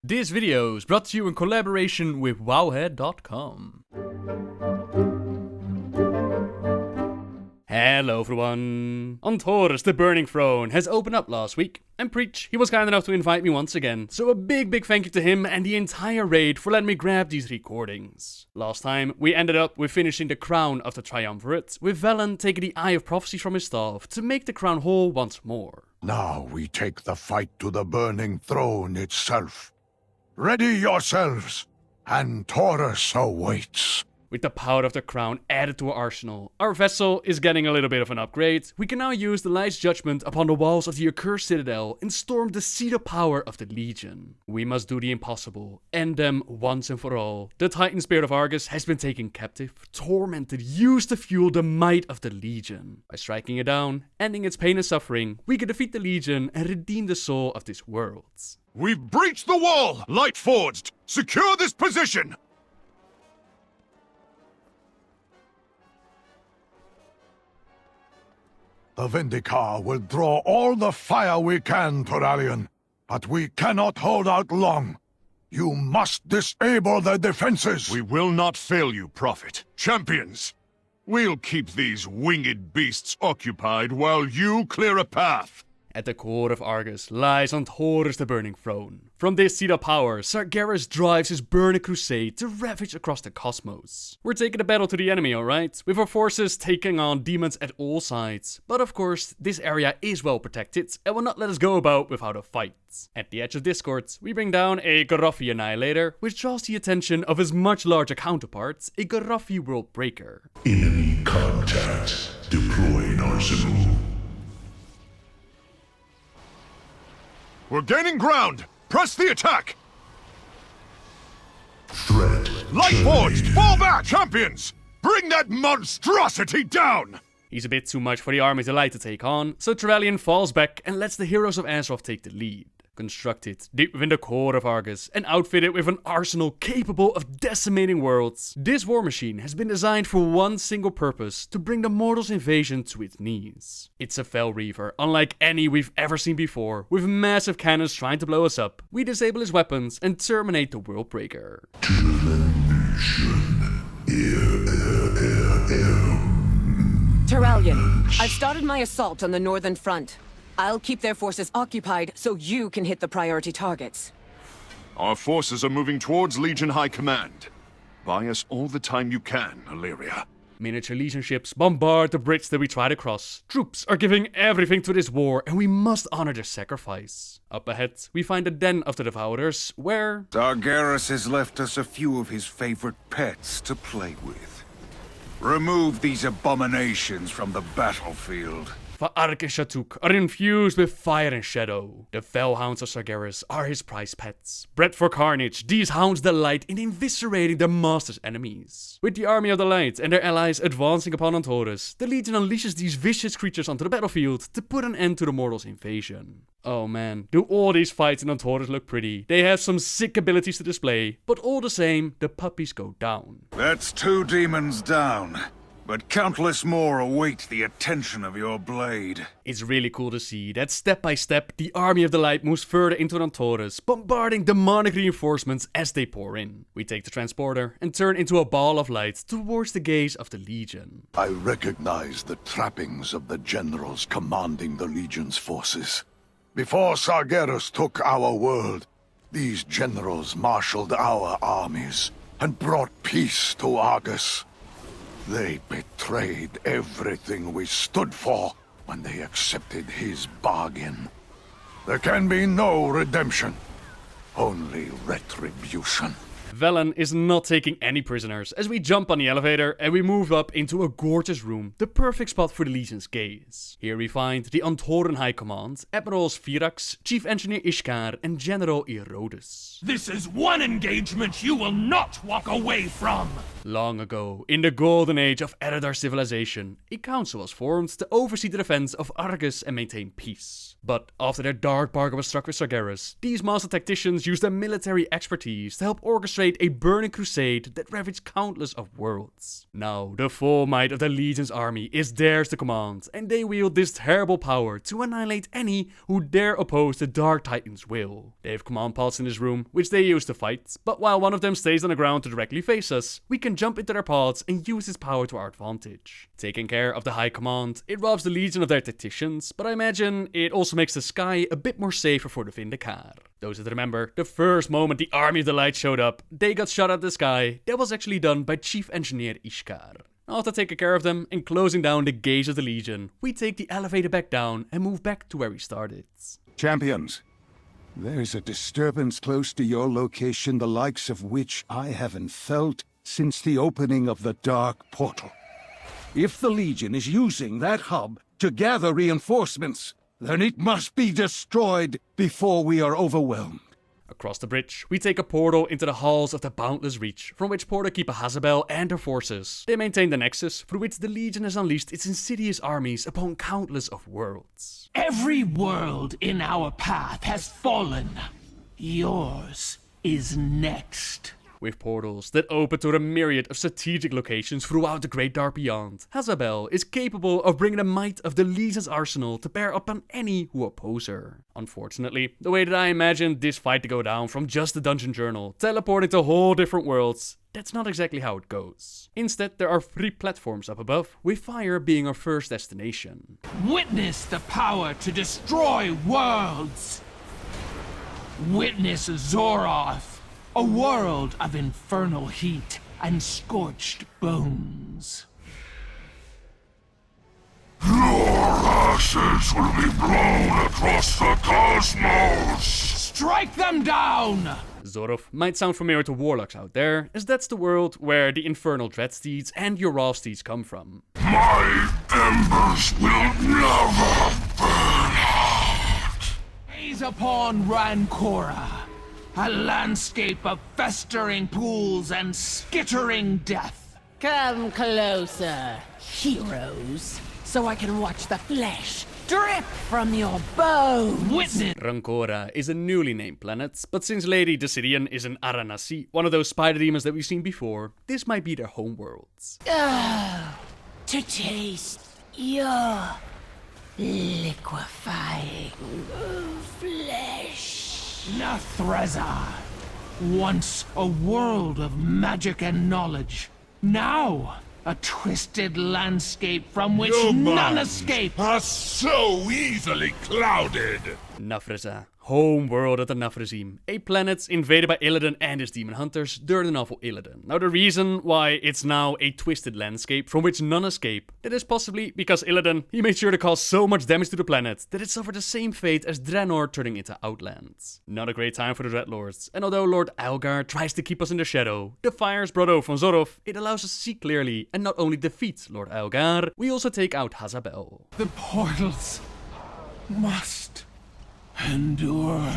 This video is brought to you in collaboration with WoWhead.com. Hello everyone! Antorus the Burning Throne has opened up last week, and Preach, he was kind enough to invite me once again, so a big thank you to him and the entire raid for letting me grab these recordings. Last time, we ended up with finishing the crown of the Triumvirate, with Velen taking the Eye of Prophecy from his staff to make the crown whole once more. Now we take the fight to the Burning Throne itself. Ready yourselves, Antorus awaits. With the power of the crown added to our arsenal, our vessel is getting a little bit of an upgrade. We can now use the Light's Judgment upon the walls of the accursed citadel and storm the seat of power of the Legion. We must do the impossible, end them once and for all. The Titan Spirit of Argus has been taken captive, Tormented, used to fuel the might of the Legion. By striking it down, ending its pain and suffering, we can defeat the Legion and redeem the soul of this world. We've breached the wall! Light forged! Secure this position! The Vindicar will draw all the fire we can, Toralion. But we cannot hold out long. You must disable the defenses! We will not fail you, Prophet. Champions! We'll keep these winged beasts occupied while you clear a path. At the core of Argus lies Antorus the Burning Throne. From this seat of power, Khaz'garoth drives his burning crusade to ravage across the cosmos. We're taking the battle to the enemy, alright? With our forces taking on demons at all sides. But of course, this area is well protected and will not let us go about without a fight. At the edge of Discord, we bring down a Garafi Annihilator, which draws the attention of his much larger counterpart, a Garafi World Breaker. Enemy contact. Deploying arsenal. We're gaining ground! Press the attack! Threat. Light forged! Fall back! Champions! Bring that monstrosity down! He's a bit too much for the army of the light to take on, so Turalyon falls back and lets the heroes of Azeroth take the lead. Constructed deep within the core of Argus and outfitted with an arsenal capable of decimating worlds, this war machine has been designed for one single purpose: to bring the mortals' invasion to its knees. It's a Fel Reaver, unlike any we've ever seen before, with massive cannons trying to blow us up. We disable his weapons and terminate the World Breaker. Turalyon, I've started my assault on the northern front. I'll keep their forces occupied so you can hit the priority targets. Our forces are moving towards Legion High Command. Buy us all the time you can, Illyria. Miniature Legion ships bombard the bridge that we try to cross. Troops are giving everything to this war, and we must honor their sacrifice. Up ahead, we find the Den of the Devourers, where Khaz'garoth has left us a few of his favorite pets to play with. Remove these abominations from the battlefield. Va'ark and Shatuk are infused with fire and shadow. The Fellhounds of Khaz'garoth are his prized pets. Bred for carnage, these hounds delight in eviscerating their master's enemies. With the army of the light and their allies advancing upon Antorus, the Legion unleashes these vicious creatures onto the battlefield to put an end to the mortals' invasion. Oh man, do all these fights in Antorus look pretty. They have some sick abilities to display, but all the same, the puppies go down. That's 2 demons down. But countless more await the attention of your blade. It's really cool to see that step by step, the army of the light moves further into Antorus, bombarding demonic reinforcements as they pour in. We take the transporter and turn into a ball of light towards the gaze of the Legion. I recognize the trappings of the generals commanding the Legion's forces. Before Khaz'garoth took our world, these generals marshaled our armies and brought peace to Argus. They betrayed everything we stood for when they accepted his bargain. There can be no redemption, only retribution. Velen is not taking any prisoners as we jump on the elevator and we move up into a gorgeous room, the perfect spot for the Legion's gaze. Here we find the Antoran High Command, Admirals Virax, Chief Engineer Ishkar, and General Erodus. This is one engagement you will not walk away from! Long ago, in the golden age of Eredar civilization, a council was formed to oversee the defense of Argus and maintain peace. But after their dark bargain was struck with Khaz'garoth, these master tacticians used their military expertise to help orchestrate orchestrate a burning crusade that ravaged countless of worlds. Now, the full might of the Legion's army is theirs to command, and they wield this terrible power to annihilate any who dare oppose the Dark Titan's will. They have command pods in this room, which they use to fight, but while one of them stays on the ground to directly face us, we can jump into their pods and use its power to our advantage. Taking care of the High Command, it robs the Legion of their tacticians, but I imagine it also makes the sky a bit more safer for the Vindicaar. Those that remember, the first moment the Army of the Light showed up, they got shot at the sky. That was actually done by Chief Engineer Ishkar. After taking care of them and closing down the gates of the Legion, we take the elevator back down and move back to where we started. Champions, there's a disturbance close to your location, the likes of which I haven't felt since the opening of the Dark Portal. If the Legion is using that hub to gather reinforcements, then it must be destroyed before we are overwhelmed. Across the bridge, we take a portal into the halls of the Boundless Reach, from which Porter keep Hazabel and her forces. They maintain the nexus through which the Legion has unleashed its insidious armies upon countless of worlds. Every world in our path has fallen. Yours is next. With portals that open to a myriad of strategic locations throughout the Great Dark Beyond, Hazabel is capable of bringing the might of the Legion's arsenal to bear upon any who oppose her. Unfortunately, the way that I imagined this fight to go down from just the dungeon journal, teleporting to whole different worlds, that's not exactly how it goes. Instead, there are 3 platforms up above, with fire being our first destination. Witness the power to destroy worlds. Witness Zoroth. A world of infernal heat and scorched bones. Your ashes will be blown across the cosmos! Strike them down! Zoroth might sound familiar to warlocks out there, as that's the world where the infernal dreadsteeds and Yorav steeds come from. My embers will never burn out! Gaze upon Rancora. A landscape of festering pools and skittering death. Come closer, heroes, so I can watch the flesh drip from your bones. Witness. Rancora is a newly named planet, but since Lady Decidian is an Aranasi, one of those spider demons that we've seen before, this might be their homeworld. Oh, to taste your liquefying flesh. Nathreza. Once a world of magic and knowledge. Now, a twisted landscape from which none escape. Are so easily clouded. Nathreza, home world of the Nathrezim, a planet invaded by Illidan and his demon hunters during the novel Illidan. Now the reason why it's now a twisted landscape from which none escape, that is possibly because Illidan, he made sure to cause so much damage to the planet that it suffered the same fate as Draenor turning into Outlands. Not a great time for the Dreadlords, and although Lord Algar tries to keep us in the shadow, the fires brought over from Zoroth, it allows us to see clearly and not only defeat Lord Algar, we also take out Hazabel. The portals must endure.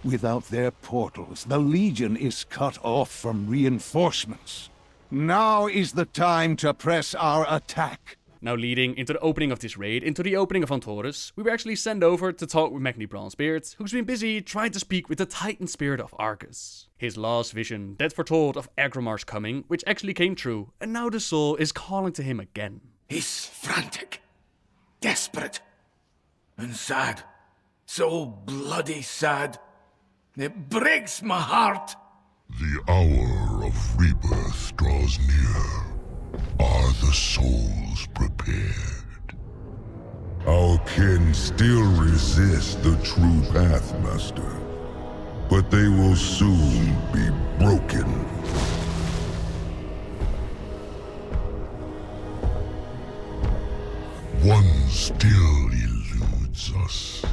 Without their portals, the Legion is cut off from reinforcements. Now is the time to press our attack. Now leading into the opening of this raid, into the opening of Antorus, we were actually sent over to talk with Magni Bronzebeard, who's been busy trying to speak with the Titan spirit of Argus. His last vision that foretold of Agramar's coming, which actually came true, and now the soul is calling to him again. He's frantic, desperate, and sad. So bloody sad. It breaks my heart. The hour of rebirth draws near. Are the souls prepared? Our kin still resist the true path, Master. But they will soon be broken. One still eludes us.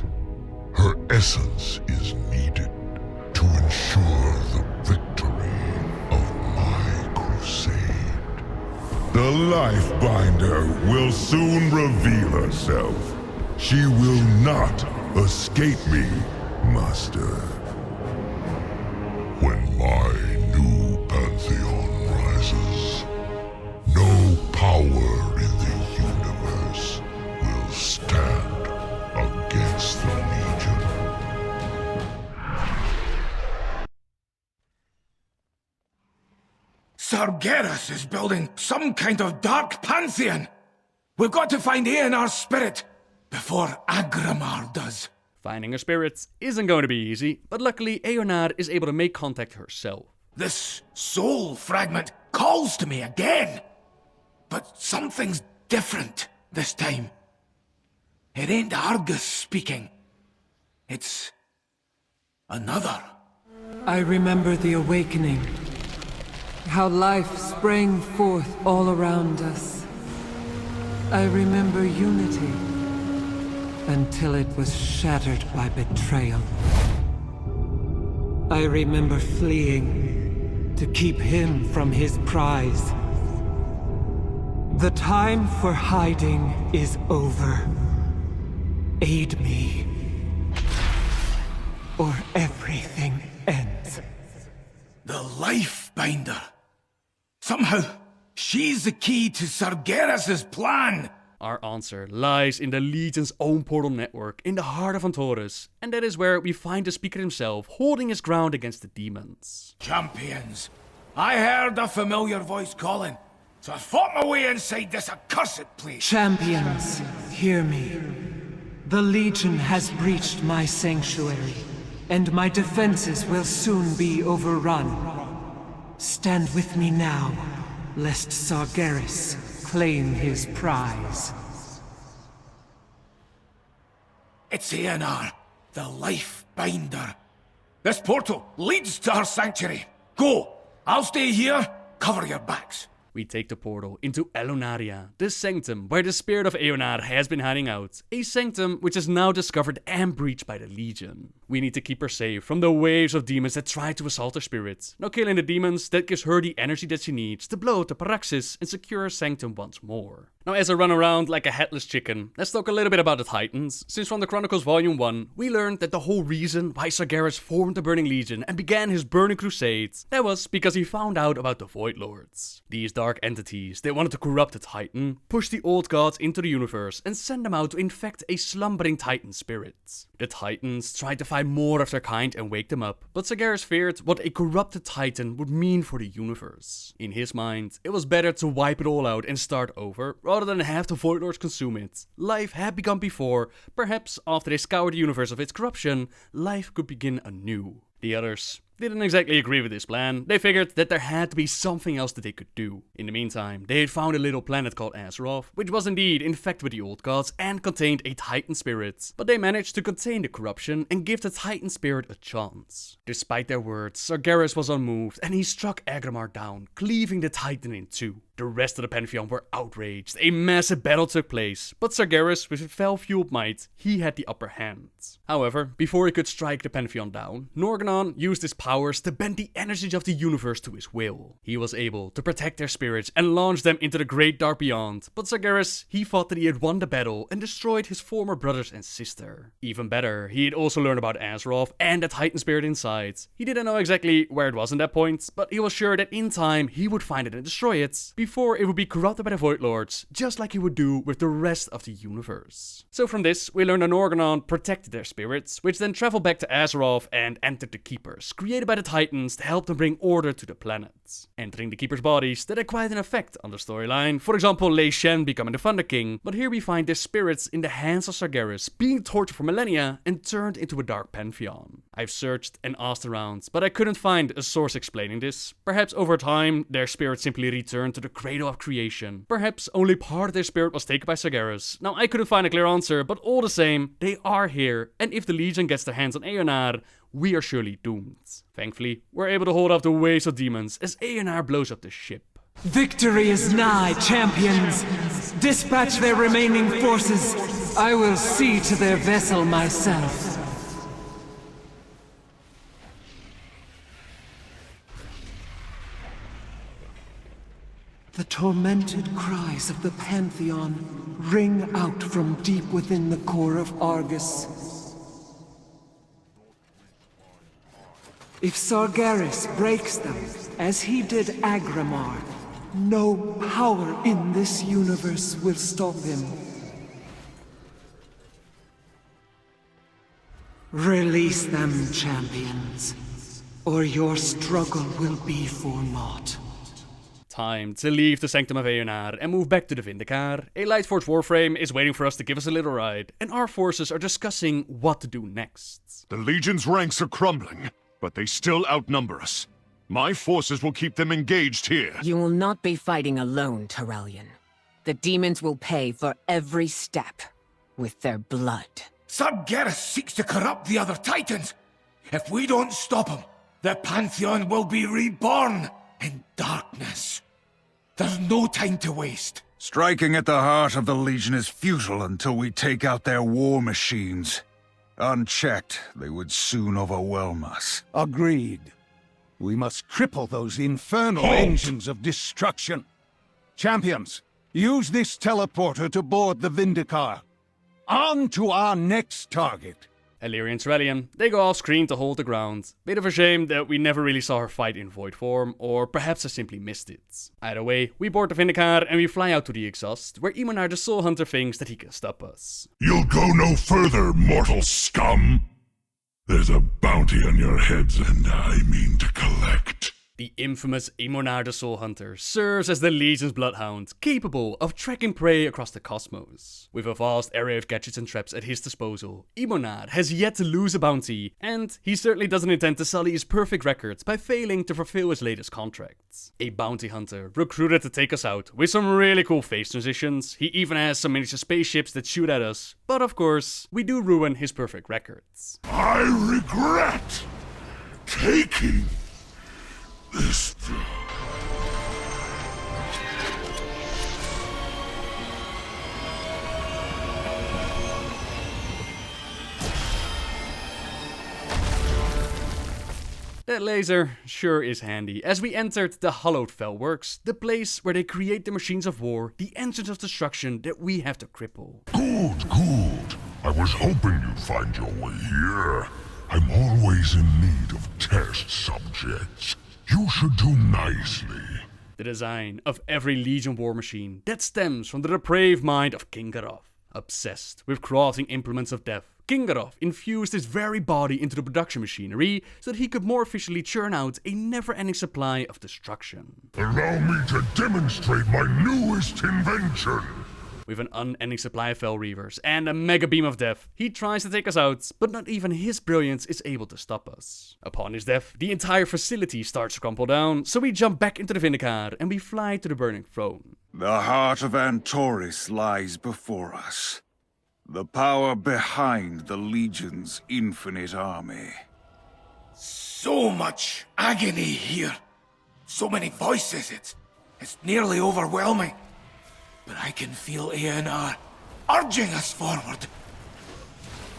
Her essence is needed to ensure the victory of my crusade. The Lifebinder will soon reveal herself. She will not escape me, Master. When my new Pantheon rises, no power in the universe will stand against the Legion. Sargeras is building some kind of dark pantheon. We've got to find Aenar's spirit before Agramar does. Finding her spirits isn't going to be easy, but luckily Eonar is able to make contact herself. This soul fragment calls to me again. But something's different this time. It ain't Argus speaking. It's another. I remember the awakening. How life sprang forth all around us. I remember unity. Until it was shattered by betrayal. I remember fleeing to keep him from his prize. The time for hiding is over. Aid me, or everything ends. The Life Binder. Somehow, she's the key to Sargeras' plan. Our answer lies in the Legion's own portal network in the heart of Antorus, and that is where we find the Speaker himself holding his ground against the demons. Champions, I heard a familiar voice calling, so I fought my way inside this accursed place. Champions, hear me. The Legion has breached my sanctuary, and my defenses will soon be overrun. Stand with me now, lest Sargeras claim his prize. It's Aenar, the Life Binder. This portal leads to her sanctuary. Go! I'll stay here. Cover your backs. We take the portal into Elonaria, the sanctum where the spirit of Eonar has been hiding out. A sanctum which is now discovered and breached by the Legion. We need to keep her safe from the waves of demons that try to assault her spirit. Now killing the demons, that gives her the energy that she needs to blow out the Paraxis and secure her sanctum once more. Now as I run around like a headless chicken, let's talk a little bit about the Titans. Since from the Chronicles Volume 1, we learned that the whole reason why Sargeras formed the Burning Legion and began his Burning Crusade, that was because he found out about the Void Lords. These dark entities, they wanted to corrupt the Titan, push the old gods into the universe and send them out to infect a slumbering Titan spirit. The Titans tried to find more of their kind and wake them up, but Sargeras feared what a corrupted Titan would mean for the universe. In his mind, it was better to wipe it all out and start over, rather than have the Void Lords consume it. Life had begun before, perhaps after they scoured the universe of its corruption, life could begin anew. The others didn't exactly agree with this plan. They figured that there had to be something else that they could do. In the meantime, they had found a little planet called Azeroth, which was indeed infected with the old gods and contained a Titan spirit. But they managed to contain the corruption and give the Titan spirit a chance. Despite their words, Sargeras was unmoved and he struck Agramar down, cleaving the Titan in two. The rest of the Pantheon were outraged. A massive battle took place, but Sargeras, with his fel-fueled might, he had the upper hand. However, before he could strike the Pantheon down, Norgannon used his powers to bend the energies of the universe to his will. He was able to protect their spirits and launch them into the great dark beyond, but Sargeras, he thought that he had won the battle and destroyed his former brothers and sister. Even better, he had also learned about Azeroth and the Titan spirit inside. He didn't know exactly where it was in that point, but he was sure that in time he would find it and destroy it, before it would be corrupted by the Void Lords, just like he would do with the rest of the universe. So from this, we learn that Norgannon protected their spirits, which then traveled back to Azeroth and entered the Keepers, created by the Titans to help them bring order to the planet. Entering the Keepers' bodies, that had quite an effect on the storyline. For example, Lei Shen becoming the Thunder King, but here we find their spirits in the hands of Sargeras, being tortured for millennia and turned into a dark Pantheon. I've searched and asked around, but I couldn't find a source explaining this. Perhaps over time, their spirits simply returned to the cradle of creation. Perhaps only part of their spirit was taken by Sargeras. Now, I couldn't find a clear answer, but all the same, they are here, and if the Legion gets their hands on Eonar, we are surely doomed. Thankfully, we're able to hold off the waves of demons as Eonar blows up the ship. Victory is nigh, champions! Dispatch their remaining forces. I will see to their vessel myself. The tormented cries of the Pantheon ring out from deep within the core of Argus. If Sargeras breaks them, as he did Agramar, no power in this universe will stop him. Release them, champions, or your struggle will be for naught. Time to leave the Sanctum of Eonar and move back to the Vindicar. A Lightforge Warframe is waiting for us to give us a little ride, and our forces are discussing what to do next. The Legion's ranks are crumbling, but they still outnumber us. My forces will keep them engaged here. You will not be fighting alone, Terrellian. The demons will pay for every step with their blood. Khaz'garoth seeks to corrupt the other Titans. If we don't stop him, the Pantheon will be reborn in darkness. There's no time to waste. Striking at the heart of the Legion is futile until we take out their war machines. Unchecked, they would soon overwhelm us. Agreed. We must cripple those infernal engines of destruction. Champions, use this teleporter to board the Vindicar. On to our next target. Illyria and Terrellian, they go off screen to hold the ground. Bit of a shame that we never really saw her fight in void form, or perhaps I simply missed it. Either way, we board the Vindicar and we fly out to the Exhaust, where Imonar the Soul Hunter thinks that he can stop us. You'll go no further, mortal scum! There's a bounty on your heads, and I mean to collect. The infamous Imonar the Soul Hunter serves as the Legion's bloodhound, capable of tracking prey across the cosmos. With a vast array of gadgets and traps at his disposal, Imonar has yet to lose a bounty, and he certainly doesn't intend to sully his perfect record by failing to fulfill his latest contracts. A bounty hunter recruited to take us out, with some really cool face transitions. He even has some miniature spaceships that shoot at us, but of course, we do ruin his perfect records. I regret taking this. That laser sure is handy, as we entered the Hallowed Fellworks, the place where they create the machines of war, the engines of destruction that we have to cripple. Good, good. I was hoping you'd find your way here. I'm always in need of test subjects. You should do nicely. The design of every Legion war machine that stems from the depraved mind of Khaz'garoth. Obsessed with crafting implements of death, Khaz'garoth infused his very body into the production machinery so that he could more efficiently churn out a never-ending supply of destruction. Allow me to demonstrate my newest invention. With an unending supply of Fel Reavers and a mega beam of death, he tries to take us out, but not even his brilliance is able to stop us. Upon his death, the entire facility starts to crumple down, so we jump back into the Vindicar and we fly to the Burning Throne. The heart of Antorus lies before us. The power behind the Legion's infinite army. So much agony here. So many voices, it's nearly overwhelming. But I can feel Eonar urging us forward.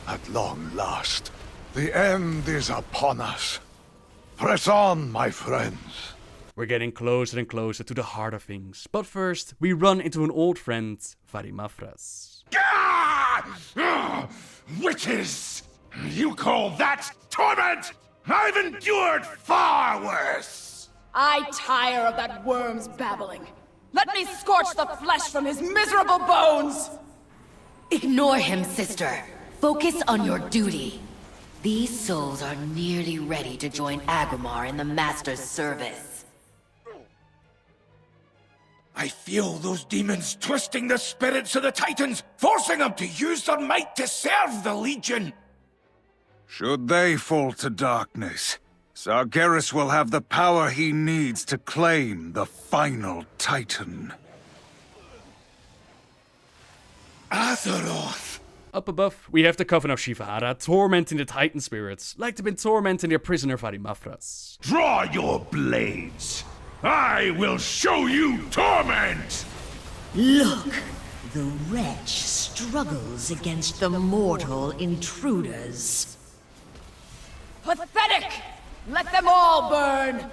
At long last, the end is upon us. Press on, my friends. We're getting closer and closer to the heart of things, but first, we run into an old friend, Varimafras. Witches! You call that torment? I've endured far worse! I tire of that worm's babbling. Let me scorch the flesh from his miserable bones! Ignore him, sister. Focus on your duty. These souls are nearly ready to join Agramar in the Master's service. I feel those demons twisting the spirits of the Titans, forcing them to use their might to serve the Legion. Should they fall to darkness, Khaz'garoth will have the power he needs to claim the final Titan. Azeroth! Up above, we have the Coven of Shivara tormenting the Titan spirits, like they've been tormenting their prisoner Varimafras. Draw your blades! I will show you torment! Look! The wretch struggles against the mortal intruders. Pathetic! Let them all burn!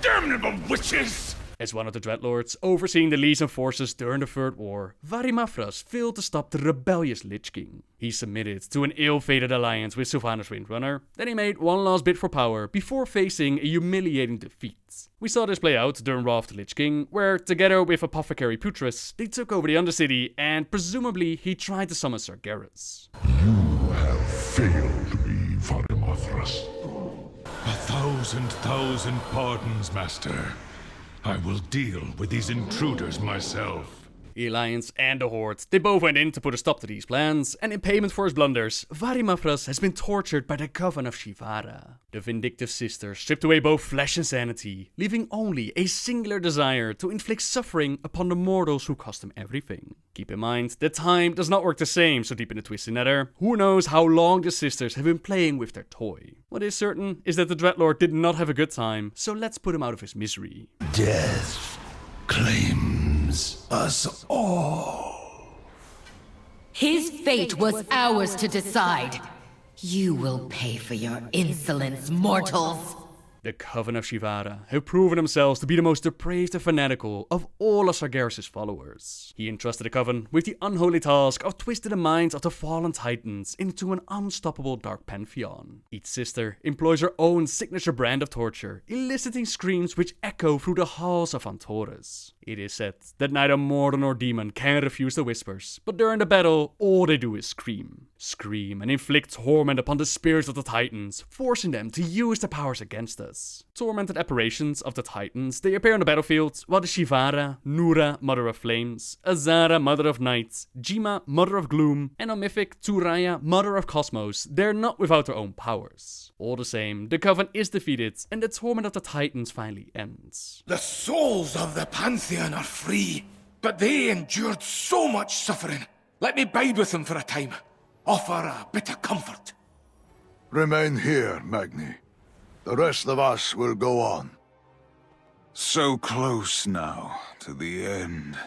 Damnable witches! As one of the Dreadlords overseeing the Legion forces during the Third War, Varimafras failed to stop the rebellious Lich King. He submitted to an ill-fated alliance with Sylvanas Windrunner, then he made one last bid for power before facing a humiliating defeat. We saw this play out during Wrath of the Lich King, where together with Apothecary Putris, they took over the Undercity and presumably he tried to summon Khaz'garoth. You have failed me, Varimafras. 1,000 1,000 pardons, Master. I will deal with these intruders myself. The Alliance and the Horde, they both went in to put a stop to these plans, and in payment for his blunders, Varimafras has been tortured by the Coven of Shivara. The vindictive sister stripped away both flesh and sanity, leaving only a singular desire to inflict suffering upon the mortals who cost him everything. Keep in mind that time does not work the same so deep in the twisted nether. Who knows how long the sisters have been playing with their toy. What is certain is that the Dreadlord did not have a good time, so let's put him out of his misery. Death claims us all. His fate was ours to decide. You will pay for your insolence, mortals. The Coven of Shivara have proven themselves to be the most depraved and fanatical of all of Sargeras' followers. He entrusted the Coven with the unholy task of twisting the minds of the fallen titans into an unstoppable dark pantheon. Each sister employs her own signature brand of torture, eliciting screams which echo through the halls of Antorus. It is said that neither mortal nor demon can refuse the whispers, but during the battle, all they do is scream. Scream and inflict torment upon the spirits of the titans, forcing them to use their powers against us. Tormented apparitions of the titans, they appear on the battlefield, while the Shivara, Nura, Mother of Flames, Azara, Mother of Night, Jima, Mother of Gloom, and Omiphic, Turaya, Mother of Cosmos, they're not without their own powers. All the same, the Coven is defeated, and the torment of the titans finally ends. The souls of the Pantheon are free, but they endured so much suffering. Let me bide with them for a time. Offer a bit of comfort. Remain here, Magni. The rest of us will go on. So close now to the end.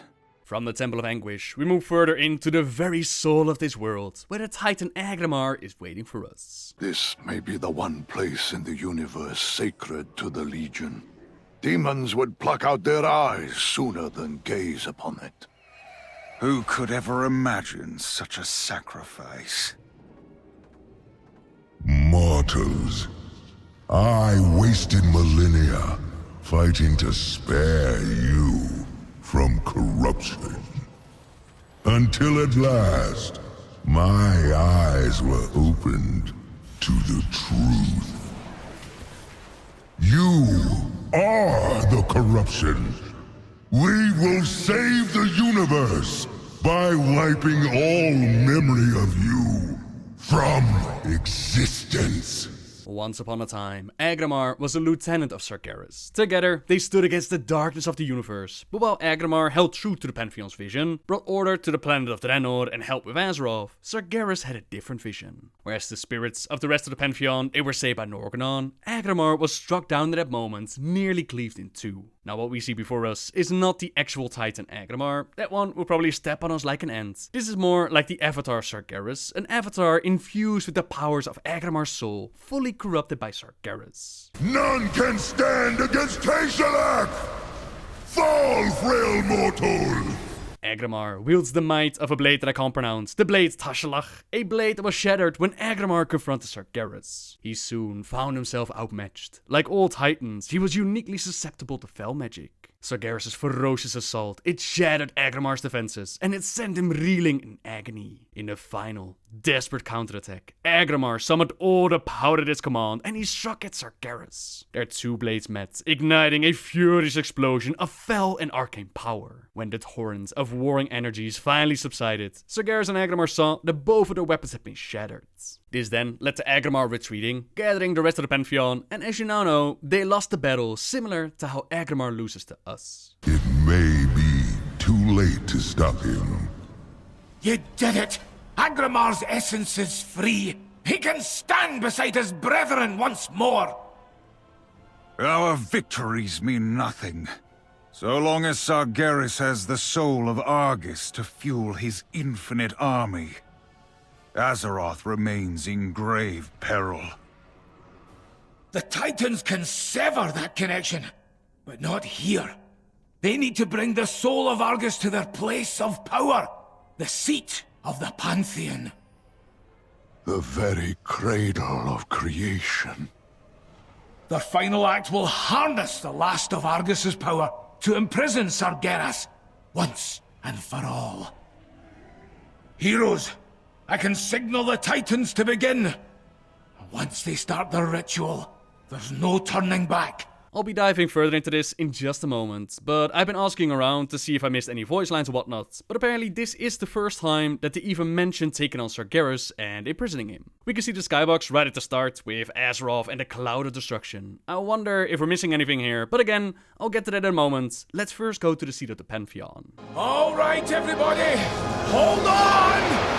From the Temple of Anguish, we move further into the very soul of this world, where the Titan Agramar is waiting for us. This may be the one place in the universe sacred to the Legion. Demons would pluck out their eyes sooner than gaze upon it. Who could ever imagine such a sacrifice? Mortals, I wasted millennia fighting to spare you from corruption. Until at last, my eyes were opened to the truth. You are the corruption. We will save the universe by wiping all memory of you from existence. Once upon a time, Agramar was a lieutenant of Sargeras. Together, they stood against the darkness of the universe. But while Agramar held true to the Pantheon's vision, brought order to the planet of Draenor and helped with Azeroth, Sargeras had a different vision. Whereas the spirits of the rest of the Pantheon, they were saved by Norgannon, Agramar was struck down at that moment, nearly cleaved in two. Now what we see before us is not the actual Titan Agramar. That one will probably step on us like an ant. This is more like the avatar Sargeras, an avatar infused with the powers of Agramar's soul, fully corrupted by Sargeras. None can stand against Taishalak! Fall, frail mortal! Agramar wields the might of a blade that I can't pronounce, the blade Tashalach, a blade that was shattered when Agramar confronted Sargeras. He soon found himself outmatched. Like all titans, he was uniquely susceptible to fell magic. Sargeras' ferocious assault, it shattered Agramar's defenses, and it sent him reeling in agony. In a final, desperate counterattack, Agramar summoned all the power at his command, and he struck at Sargeras. Their two blades met, igniting a furious explosion of fell and arcane power. When the torrent of warring energies finally subsided, Sargeras and Agramar saw that both of their weapons had been shattered. This then led to Agramar retreating, gathering the rest of the Pantheon, and as you now know, they lost the battle similar to how Agramar loses to us. It may be too late to stop him. You did it! Agramar's essence is free! He can stand beside his brethren once more! Our victories mean nothing. So long as Sargeras has the soul of Argus to fuel his infinite army, Azeroth remains in grave peril. The Titans can sever that connection, but not here. They need to bring the soul of Argus to their place of power, the seat of the Pantheon. The very cradle of creation. Their final act will harness the last of Argus's power to imprison Sargeras, once and for all. Heroes, I can signal the Titans to begin. Once they start their ritual, There's no turning back. I'll be diving further into this in just a moment, but I've been asking around to see if I missed any voice lines or whatnot, but apparently this is the first time that they even mentioned taking on Sargeras and imprisoning him. We can see the skybox right at the start with Azeroth and the Cloud of Destruction. I wonder if we're missing anything here, but again, I'll get to that in a moment. Let's first go to the seat of the Pantheon. Alright everybody, hold on!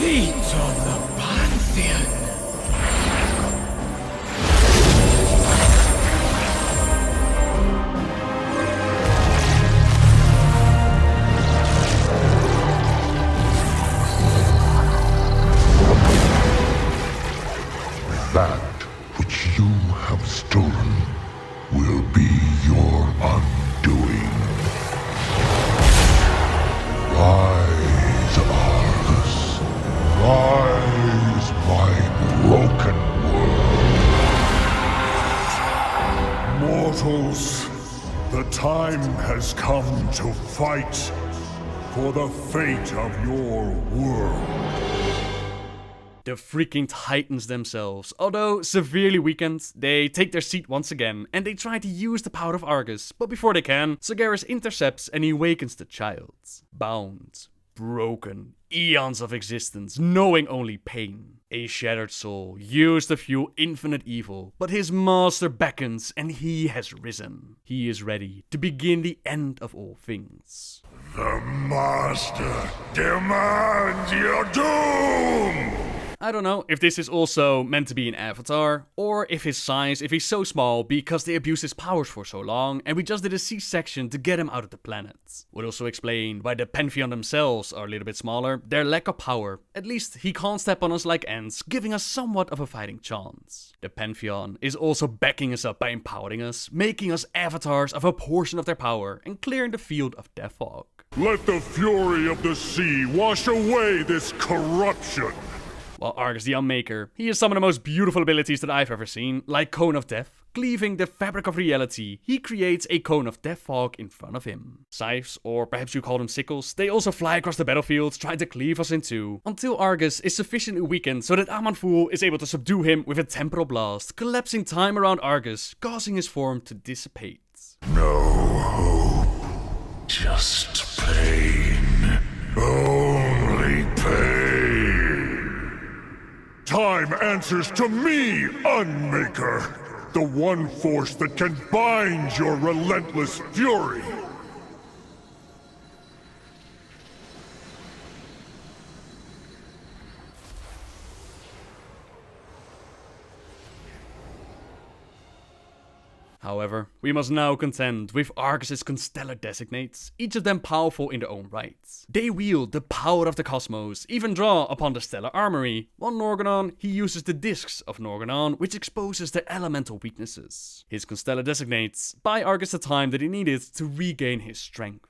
Seat of the Pantheon! That which you have stolen will be your undoing. Rise, Argus. Rise, my broken world. Mortals, the time has come to fight for the fate of your world. The freaking Titans themselves, although severely weakened, they take their seat once again and they try to use the power of Argus, but before they can, Sargeras intercepts and he awakens the child. Bound, broken, eons of existence, knowing only pain. A shattered soul, used to fuel infinite evil, but his master beckons and he has risen. He is ready to begin the end of all things. The Master demands your doom! I don't know if this is also meant to be an avatar, or if his size, if he's so small because they abused his powers for so long and we just did a C-section to get him out of the planet. Would also explain why the Pantheon themselves are a little bit smaller, their lack of power. At least he can't step on us like ants, giving us somewhat of a fighting chance. The Pantheon is also backing us up by empowering us, making us avatars of a portion of their power and clearing the field of death fog. Let the fury of the sea wash away this corruption! While Argus the Unmaker, he has some of the most beautiful abilities that I've ever seen, like Cone of Death. Cleaving the fabric of reality, he creates a cone of death fog in front of him. Scythes, or perhaps you call them sickles, they also fly across the battlefield, trying to cleave us in two, until Argus is sufficiently weakened so that Aman'thul is able to subdue him with a temporal blast, collapsing time around Argus, causing his form to dissipate. No hope, just pain, only pain. Time answers to me, Unmaker, the one force that can bind your relentless fury. However, we must now contend with Argus's constellar designates, each of them powerful in their own right. They wield the power of the cosmos, even draw upon the stellar armory, while Norgannon, he uses the discs of Norgannon, which exposes their elemental weaknesses. His constellar designates buy Argus the time that he needed to regain his strength.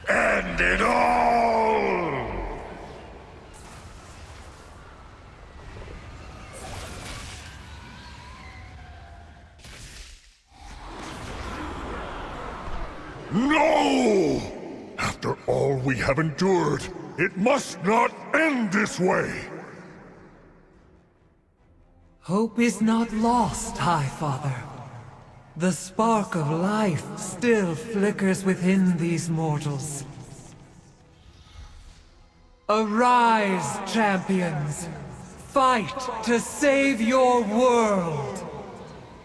End it all! No! After all we have endured, it must not end this way! Hope is not lost, High Father. The spark of life still flickers within these mortals. Arise, champions! Fight to save your world!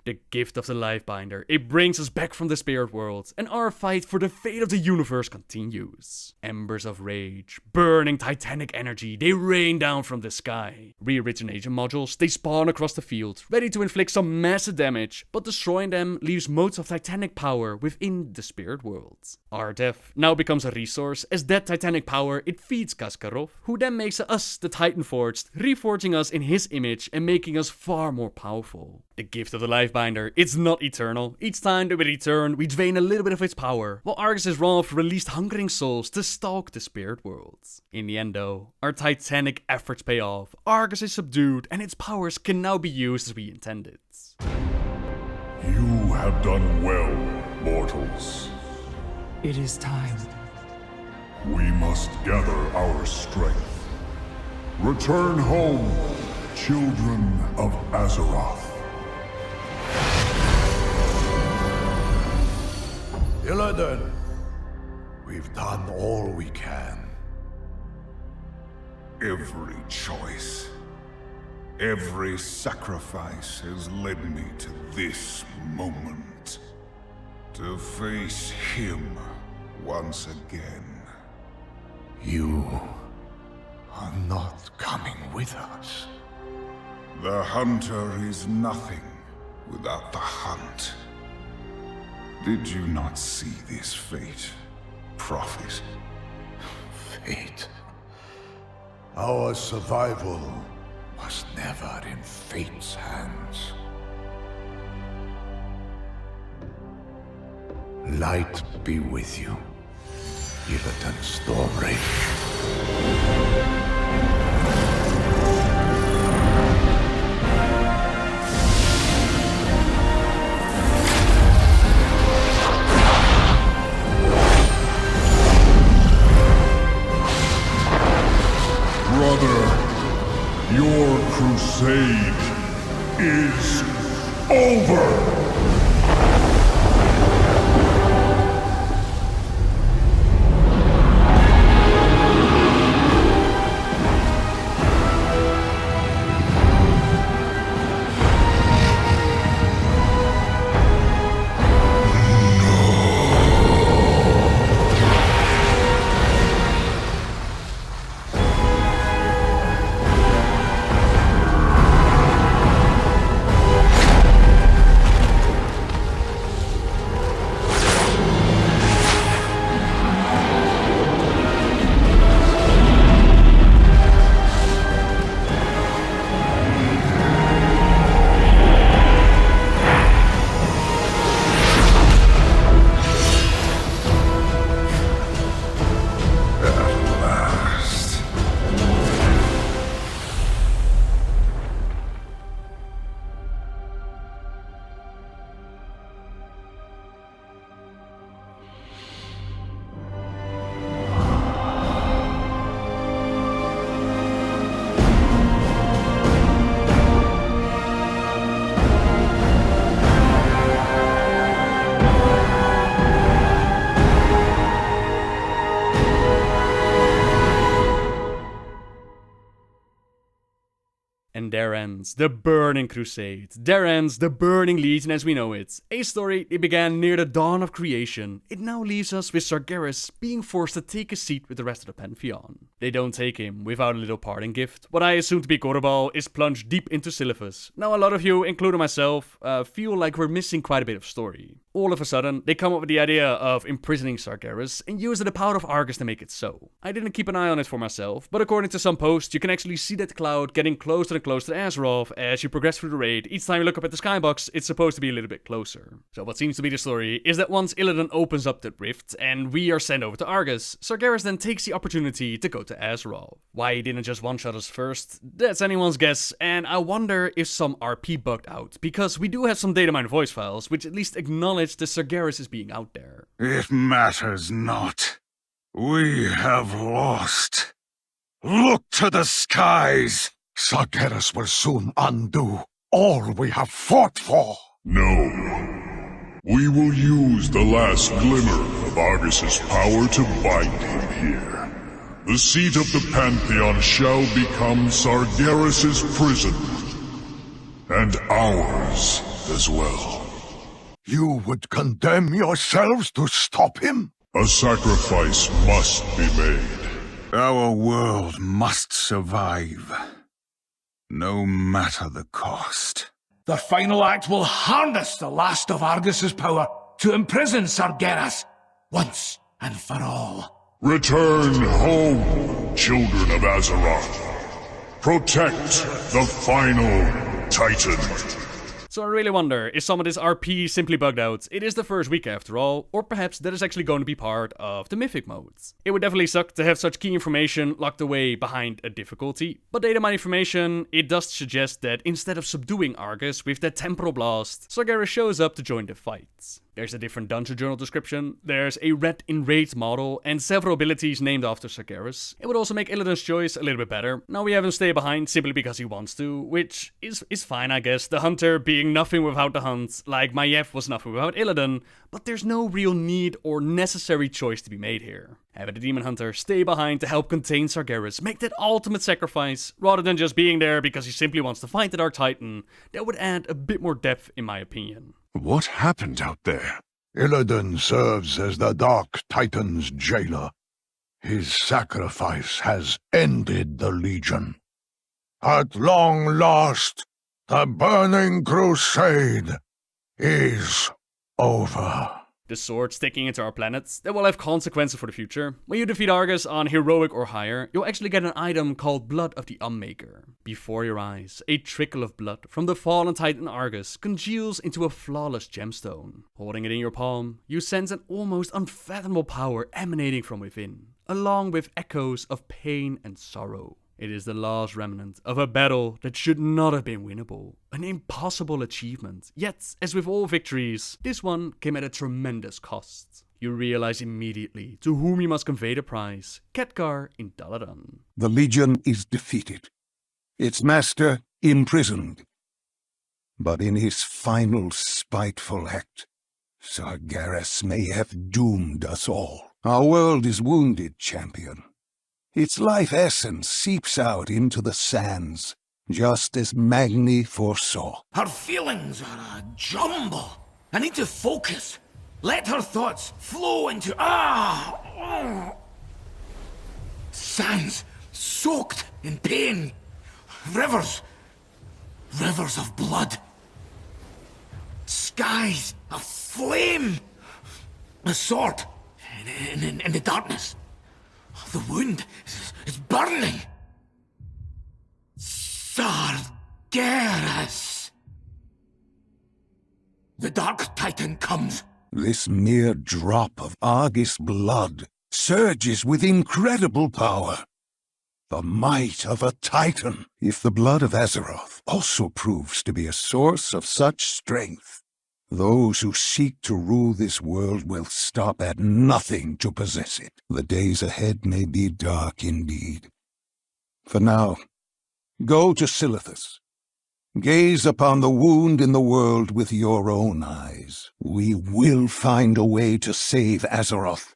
The gift of the Lifebinder. It brings us back from the spirit world, and our fight for the fate of the universe continues. Embers of rage, burning titanic energy, they rain down from the sky. Re-origination modules, they spawn across the field, ready to inflict some massive damage, but destroying them leaves modes of titanic power within the spirit world. Our death now becomes a resource, as that titanic power, it feeds Khaz'garoth, who then makes us the Titan Forged, reforging us in his image and making us far more powerful. The gift of the Lifebinder, it's not eternal. Each time that we return, we drain a little bit of its power, while Argus's wrath released hungering souls to stalk the spirit world. In the end though, our titanic efforts pay off, Argus is subdued, and its powers can now be used as we intended. You have done well, mortals. It is time. We must gather our strength. Return home, children of Azeroth. Kil'jaeden, we've done all we can. Every choice, every sacrifice has led me to this moment. To face him once again. You are not coming with us. The hunter is nothing without the hunt. Did you not see this fate, prophet? Fate? Our survival was never in fate's hands. Light be with you, Kil'jaeden Stormrage. Brother, your crusade is over! And there ends the Burning Crusade. There ends the Burning Legion as we know it. A story that began near the dawn of creation. It now leaves us with Sargeras being forced to take a seat with the rest of the Pantheon. They don't take him without a little parting gift. What I assume to be Gorbal is plunged deep into Silithus. Now a lot of you, including myself, feel like we're missing quite a bit of story. All of a sudden, they come up with the idea of imprisoning Sargeras and use the power of Argus to make it so. I didn't keep an eye on it for myself, but according to some posts, you can actually see that cloud getting closer and closer to Azeroth as you progress through the raid. Each time you look up at the skybox, it's supposed to be a little bit closer. So what seems to be the story is that once Illidan opens up the rift and we are sent over to Argus, Sargeras then takes the opportunity to go to Azeroth. Why he didn't just one-shot us first, that's anyone's guess, and I wonder if some RP bugged out, because we do have some data mine voice files which at least acknowledge that Sargeras is being out there. It matters not. We have lost. Look to the skies! Sargeras will soon undo all we have fought for. No. We will use the last glimmer of Argus's power to bind him here. The seat of the Pantheon shall become Sargeras's prison. And ours as well. You would condemn yourselves to stop him? A sacrifice must be made. Our world must survive. No matter the cost. The final act will harness the last of Argus's power to imprison Sargeras once and for all. Return home, children of Azeroth. Protect the final Titan. So I really wonder, is some of this RP simply bugged out? It is the first week after all, or perhaps that is actually going to be part of the Mythic modes. It would definitely suck to have such key information locked away behind a difficulty, but data mine information, it does suggest that instead of subduing Argus with that temporal blast, Sargeras shows up to join the fight. There's a different dungeon journal description, there's a red enraged model, and several abilities named after Sargeras. It would also make Illidan's choice a little bit better. Now we have him stay behind simply because he wants to, which is fine I guess, the hunter being nothing without the hunt, like Maiev was nothing without Illidan, but there's no real need or necessary choice to be made here. Having the demon hunter stay behind to help contain Sargeras, make that ultimate sacrifice, rather than just being there because he simply wants to fight the Dark Titan, that would add a bit more depth in my opinion. What happened out there? Illidan serves as the Dark Titan's jailer. His sacrifice has ended the Legion. At long last, the Burning Crusade is over. The sword sticking into our planets, that will have consequences for the future. When you defeat Argus on heroic or higher, you'll actually get an item called Blood of the Unmaker. Before your eyes, a trickle of blood from the fallen titan Argus congeals into a flawless gemstone. Holding it in your palm, you sense an almost unfathomable power emanating from within, along with echoes of pain and sorrow. It is the last remnant of a battle that should not have been winnable. An impossible achievement. Yet, as with all victories, this one came at a tremendous cost. You realize immediately to whom you must convey the prize. Khaz'gar in Dalaran. The Legion is defeated. Its master imprisoned. But in his final spiteful act, Sargeras may have doomed us all. Our world is wounded, champion. Its life essence seeps out into the sands, just as Magni foresaw. Her feelings are a jumble. I need to focus. Let her thoughts flow into... Sands soaked in pain. Rivers of blood. Skies of flame. A sword in the darkness. The wound is burning. Sargeras. The Dark Titan comes. This mere drop of Argus blood surges with incredible power. The might of a Titan. If the blood of Azeroth also proves to be a source of such strength, those who seek to rule this world will stop at nothing to possess it. The days ahead may be dark indeed. For now, go to Silithus. Gaze upon the wound in the world with your own eyes. We will find a way to save Azeroth.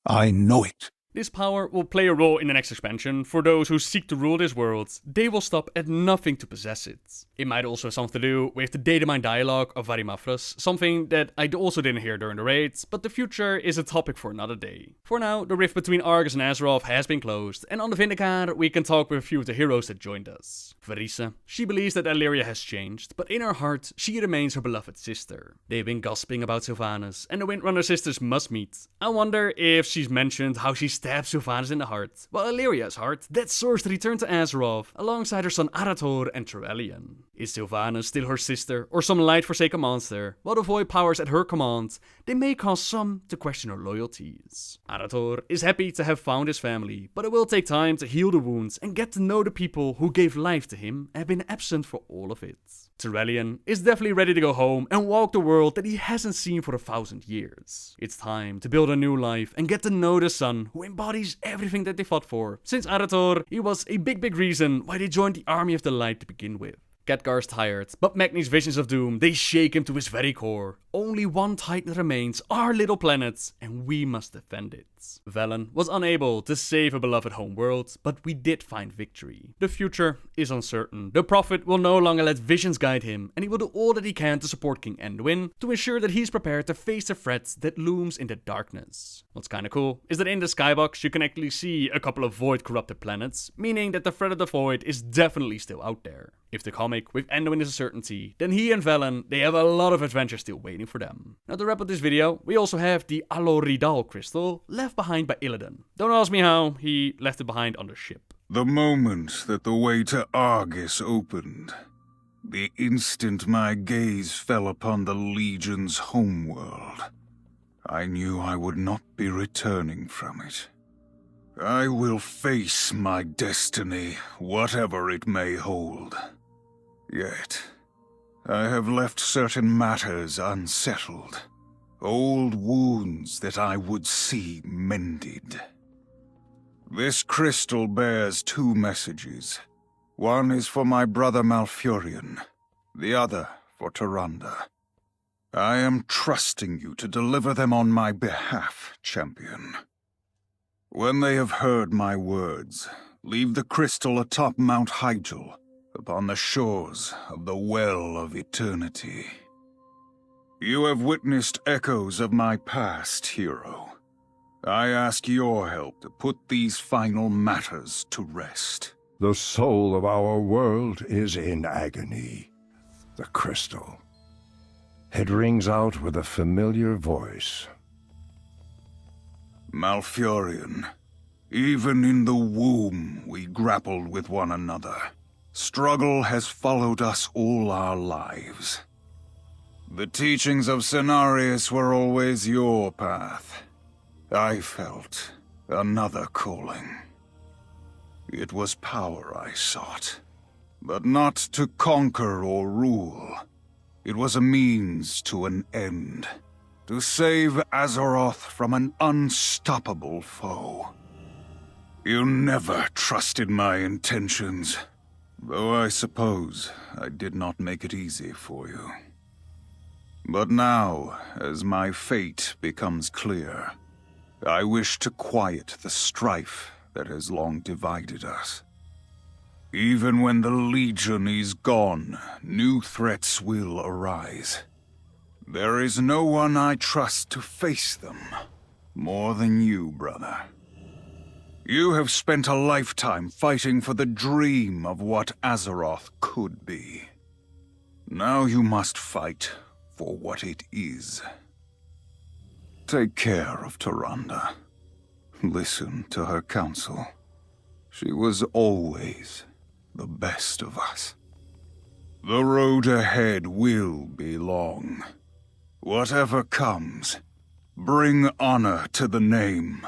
I know it. This power will play a role in the next expansion. For those who seek to rule this world, they will stop at nothing to possess it. It might also have something to do with the datamine dialogue of Varimafras, something that I also didn't hear during the raids, but the future is a topic for another day. For now, the rift between Argus and Azeroth has been closed, and on the Vindicator we can talk with a few of the heroes that joined us. Verisa, she believes that Illyria has changed, but in her heart, she remains her beloved sister. They've been gossiping about Sylvanas, and the Windrunner sisters must meet. I wonder if she's mentioned how she stabbed Sylvanas in the heart, while Illyria's heart, that source returned to Azeroth, alongside her son Arator and Turellian. Is Sylvanas still her sister, or some light-forsaken monster? While the void powers at her command, they may cause some to question her loyalties. Arator is happy to have found his family, but it will take time to heal the wounds and get to know the people who gave life to him and have been absent for all of it. Turellian is definitely ready to go home and walk the world that he hasn't seen for 1,000 years. It's time to build a new life and get to know the son who embodies everything that they fought for. Since Arator, he was a big reason why they joined the Army of the Light to begin with. Khaz'gar's tired, but Magni's visions of doom, they shake him to his very core. Only one Titan remains, our little planet, and we must defend it. Velen was unable to save a beloved homeworld, but we did find victory. The future is uncertain. The Prophet will no longer let visions guide him, and he will do all that he can to support King Anduin, to ensure that he's prepared to face the threats that looms in the darkness. What's kinda cool is that in the skybox you can actually see a couple of void corrupted planets, meaning that the threat of the void is definitely still out there. If the comic with Anduin is a certainty, then he and Velen, they have a lot of adventure still waiting for them. Now to wrap up this video, we also have the Aloridal crystal left behind by Illidan. Don't ask me how, he left it behind on the ship. The moment that the way to Argus opened, The instant my gaze fell upon the Legion's homeworld, I knew I would not be returning from it. I will face my destiny, whatever it may hold. Yet, I have left certain matters unsettled, old wounds that I would see mended. This crystal bears 2 messages. One is for my brother Malfurion, the other for Tyrande. I am trusting you to deliver them on my behalf, champion. When they have heard my words, leave the crystal atop Mount Hyjal, upon the shores of the Well of Eternity. You have witnessed echoes of my past, hero. I ask your help to put these final matters to rest. The soul of our world is in agony. The crystal. It rings out with a familiar voice. Malfurion, even in the womb we grappled with one another. Struggle has followed us all our lives. The teachings of Cenarius were always your path. I felt another calling. It was power I sought, but not to conquer or rule. It was a means to an end, to save Azeroth from an unstoppable foe. You never trusted my intentions, though I suppose I did not make it easy for you. But now, as my fate becomes clear, I wish to quiet the strife that has long divided us. Even when the Legion is gone, new threats will arise. There is no one I trust to face them, more than you, brother. You have spent a lifetime fighting for the dream of what Azeroth could be. Now you must fight for what it is. Take care of Tyrande. Listen to her counsel. She was always the best of us. The road ahead will be long. Whatever comes, bring honor to the name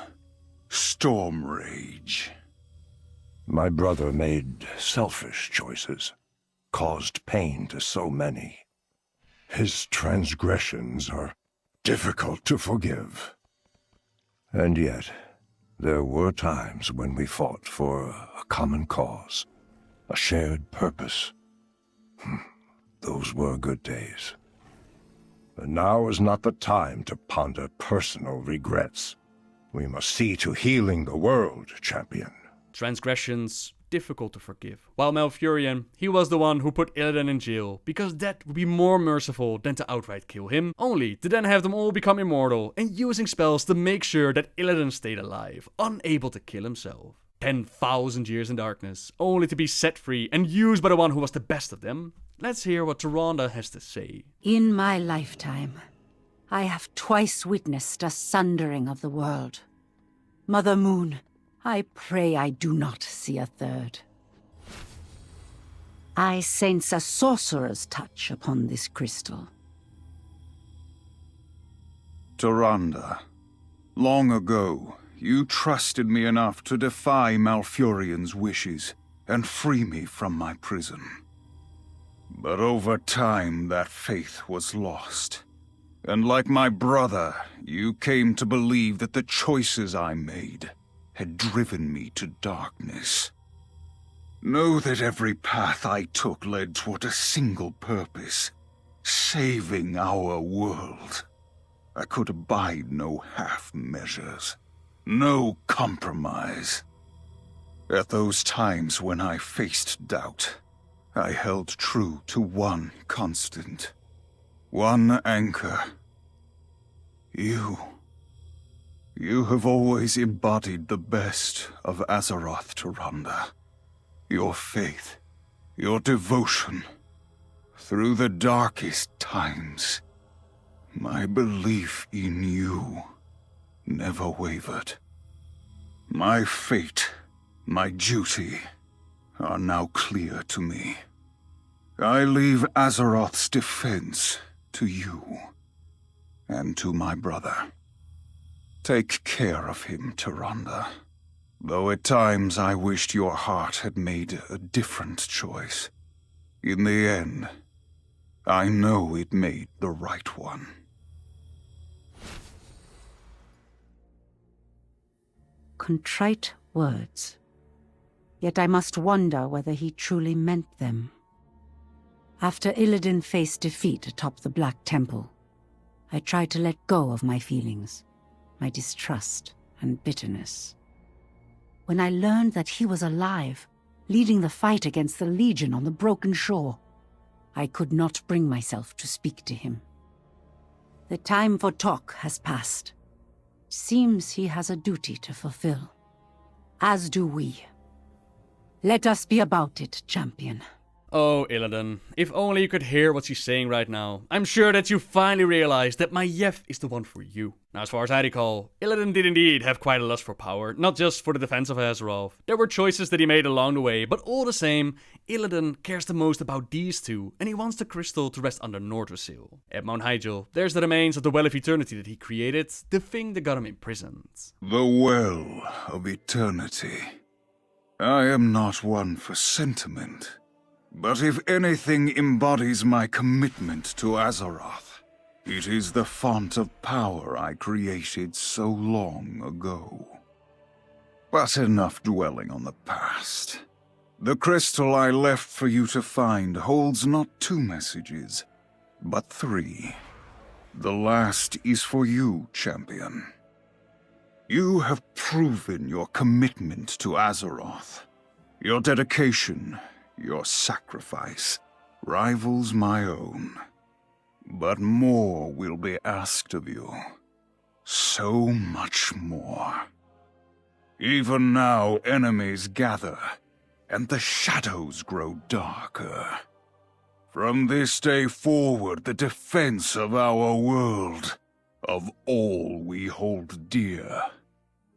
Stormrage. My brother made selfish choices, caused pain to so many. His transgressions are difficult to forgive. And yet, there were times when we fought for a common cause, a shared purpose. Those were good days. But now is not the time to ponder personal regrets. We must see to healing the world, champion. Transgressions, difficult to forgive. While Malfurion, he was the one who put Illidan in jail, because that would be more merciful than to outright kill him, only to then have them all become immortal, and using spells to make sure that Illidan stayed alive, unable to kill himself. 10,000 years in darkness, only to be set free and used by the one who was the best of them. Let's hear what Tyrande has to say. In my lifetime, I have twice witnessed a sundering of the world. Mother Moon, I pray I do not see a third. I sense a sorcerer's touch upon this crystal. Tyrande, long ago, you trusted me enough to defy Malfurion's wishes and free me from my prison. But over time, that faith was lost. And like my brother, you came to believe that the choices I made had driven me to darkness. Know that every path I took led toward a single purpose, saving our world. I could abide no half measures, no compromise. At those times when I faced doubt, I held true to one constant, one anchor. You. You have always embodied the best of Azeroth, Tyrande. Your faith, your devotion. Through the darkest times, my belief in you never wavered. My fate, my duty, are now clear to me. I leave Azeroth's defense to you and to my brother. Take care of him, Tyrande. Though at times I wished your heart had made a different choice. In the end, I know it made the right one. Contrite words. Yet I must wonder whether he truly meant them. After Illidan faced defeat atop the Black Temple, I tried to let go of my feelings, my distrust and bitterness. When I learned that he was alive, leading the fight against the Legion on the Broken Shore, I could not bring myself to speak to him. The time for talk has passed. Seems he has a duty to fulfill. As do we. Let us be about it, champion. Oh, Illidan, if only you could hear what she's saying right now. I'm sure that you finally realized that my Yef is the one for you. Now, as far as I recall, Illidan did indeed have quite a lust for power, not just for the defense of Azeroth. There were choices that he made along the way, but all the same, Illidan cares the most about these two, and he wants the crystal to rest under Nordrassil. At Mount Hyjal, there's the remains of the Well of Eternity that he created, the thing that got him imprisoned. The Well of Eternity. I am not one for sentiment. But if anything embodies my commitment to Azeroth, it is the font of power I created so long ago. But enough dwelling on the past. The crystal I left for you to find holds not 2 messages, but 3. The last is for you, champion. You have proven your commitment to Azeroth. Your dedication, your sacrifice, rivals my own. But more will be asked of you. So much more. Even now enemies gather, and the shadows grow darker. From this day forward, the defense of our world, of all we hold dear,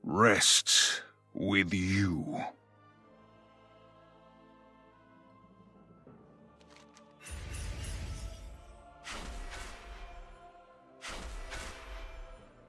rests with you.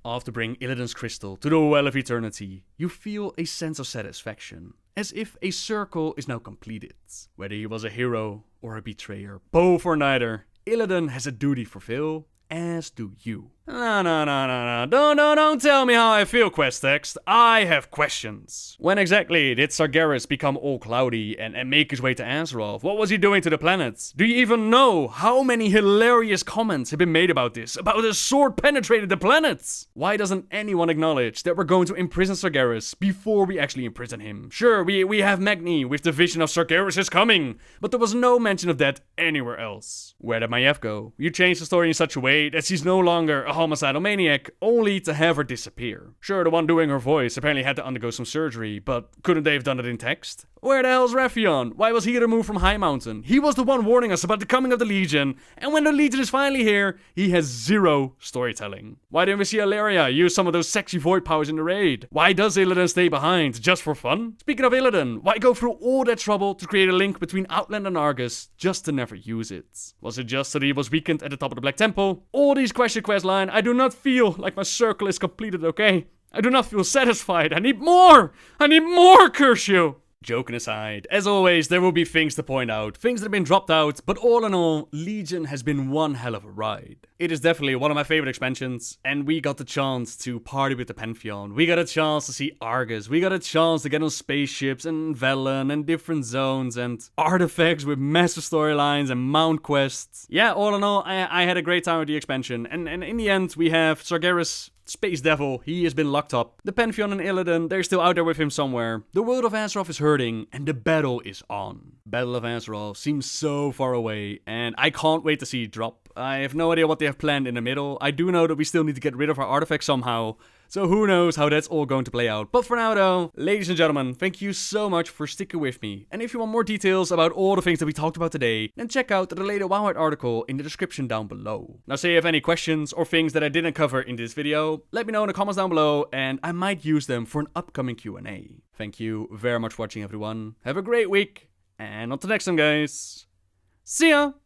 After bringing Illidan's crystal to the Well of Eternity, you feel a sense of satisfaction, as if a circle is now completed. Whether he was a hero or a betrayer, both or neither, Illidan has a duty to fulfill, as do you. No. Don't tell me how I feel, quest text. I have questions. When exactly did Sargeras become all cloudy and make his way to Azeroth? What was he doing to the planets? Do you even know how many hilarious comments have been made about this? About his sword penetrated the planets? Why doesn't anyone acknowledge that we're going to imprison Sargeras before we actually imprison him? Sure, we have Magni with the vision of Sargeras is coming, but there was no mention of that anywhere else. Where did Maiev go? You changed the story in such a way that she's no longer a homicidal maniac, only to have her disappear. Sure, the one doing her voice apparently had to undergo some surgery, but couldn't they have done it in text? Where the hell's Raffion? Why was he removed from High Mountain? He was the one warning us about the coming of the Legion, and when the Legion is finally here, he has 0 storytelling. Why didn't we see Alleria use some of those sexy void powers in the raid? Why does Illidan stay behind, just for fun? Speaking of Illidan, why go through all that trouble to create a link between Outland and Argus, just to never use it? Was it just that he was weakened at the top of the Black Temple? All these question quest line, I do not feel like my circle is completed, okay? I do not feel satisfied. I need more! I need more, curse you! Joking aside, as always, there will be things to point out, things that have been dropped out, but all in all, Legion has been one hell of a ride. It is definitely one of my favorite expansions, and we got the chance to party with the Pantheon. We got a chance to see Argus, we got a chance to get on spaceships and Velen and different zones and artifacts with massive storylines and mount quests. Yeah, all in all, I had a great time with the expansion, and in the end, we have Sargeras, Space Devil, he has been locked up. The Pantheon and Illidan, they're still out there with him somewhere. The world of Azeroth is hurting, and the battle is on. Battle of Azeroth seems so far away, and I can't wait to see it drop. I have no idea what they have planned in the middle. I do know that we still need to get rid of our artifacts somehow, so who knows how that's all going to play out. But for now though, ladies and gentlemen, thank you so much for sticking with me. And if you want more details about all the things that we talked about today, then check out the related WoWhead article in the description down below. Now say you have any questions or things that I didn't cover in this video, let me know in the comments down below and I might use them for an upcoming Q&A. Thank you very much for watching everyone. Have a great week and until next time guys. See ya!